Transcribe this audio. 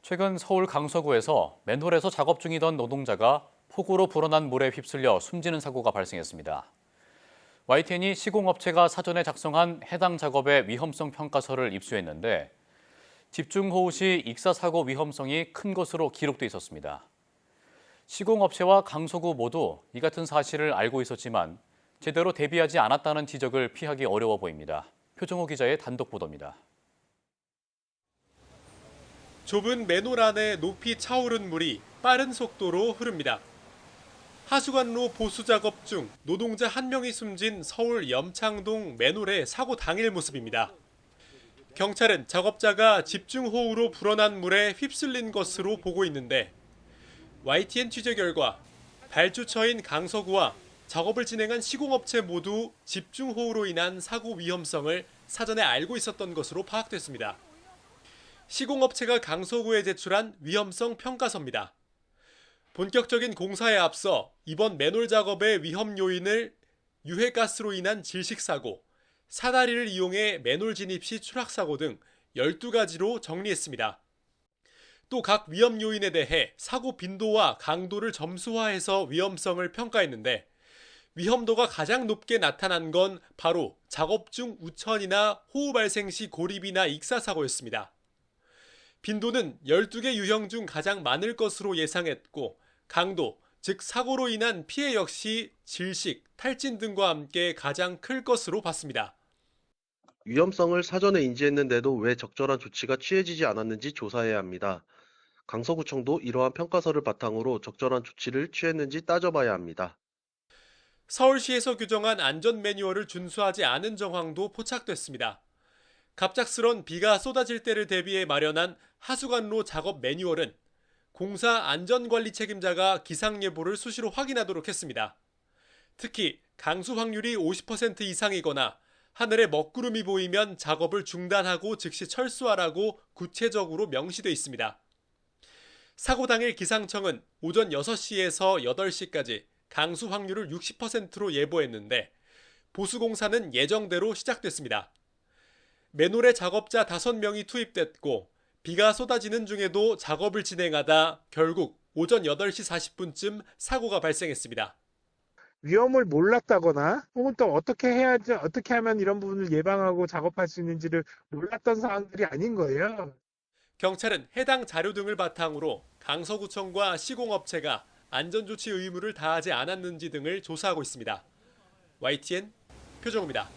최근 서울 강서구에서 맨홀에서 작업 중이던 노동자가 폭우로 불어난 물에 휩쓸려 숨지는 사고가 발생했습니다. YTN이 시공업체가 사전에 작성한 해당 작업의 위험성 평가서를 입수했는데 집중호우 시 익사사고 위험성이 큰 것으로 기록돼 있었습니다. 시공업체와 강서구 모두 이 같은 사실을 알고 있었지만 제대로 대비하지 않았다는 지적을 피하기 어려워 보입니다. 표정호 기자의 단독 보도입니다. 좁은 맨홀 안에 높이 차오른 물이 빠른 속도로 흐릅니다. 하수관로 보수 작업 중 노동자 한 명이 숨진 서울 염창동 맨홀의 사고 당일 모습입니다. 경찰은 작업자가 집중호우로 불어난 물에 휩쓸린 것으로 보고 있는데 YTN 취재 결과 발주처인 강서구와 작업을 진행한 시공업체 모두 집중호우로 인한 사고 위험성을 사전에 알고 있었던 것으로 파악됐습니다. 시공업체가 강서구에 제출한 위험성 평가서입니다. 본격적인 공사에 앞서 이번 맨홀 작업의 위험 요인을 유해가스로 인한 질식사고, 사다리를 이용해 맨홀 진입 시 추락사고 등 12가지로 정리했습니다. 또 각 위험 요인에 대해 사고 빈도와 강도를 점수화해서 위험성을 평가했는데 위험도가 가장 높게 나타난 건 바로 작업 중 우천이나 호우 발생 시 고립이나 익사사고였습니다. 빈도는 12개 유형 중 가장 많을 것으로 예상했고 강도, 즉 사고로 인한 피해 역시 질식, 탈진 등과 함께 가장 클 것으로 봤습니다. 위험성을 사전에 인지했는데도 왜 적절한 조치가 취해지지 않았는지 조사해야 합니다. 강서구청도 이러한 평가서를 바탕으로 적절한 조치를 취했는지 따져봐야 합니다. 서울시에서 규정한 안전 매뉴얼을 준수하지 않은 정황도 포착됐습니다. 갑작스런 비가 쏟아질 때를 대비해 마련한 하수관로 작업 매뉴얼은 공사 안전관리 책임자가 기상 예보를 수시로 확인하도록 했습니다. 특히 강수 확률이 50% 이상이거나 하늘에 먹구름이 보이면 작업을 중단하고 즉시 철수하라고 구체적으로 명시돼 있습니다. 사고 당일 기상청은 오전 6시에서 8시까지 강수 확률을 60%로 예보했는데 보수공사는 예정대로 시작됐습니다. 맨홀에 작업자 5명이 투입됐고 비가 쏟아지는 중에도 작업을 진행하다 결국 오전 8시 40분쯤 사고가 발생했습니다. 위험을 몰랐다거나 혹은 또 어떻게 해야지 어떻게 하면 이런 부분을 예방하고 작업할 수 있는지를 몰랐던 사항들이 아닌 거예요. 경찰은 해당 자료 등을 바탕으로 강서구청과 시공업체가 안전조치 의무를 다하지 않았는지 등을 조사하고 있습니다. YTN 표정호입니다.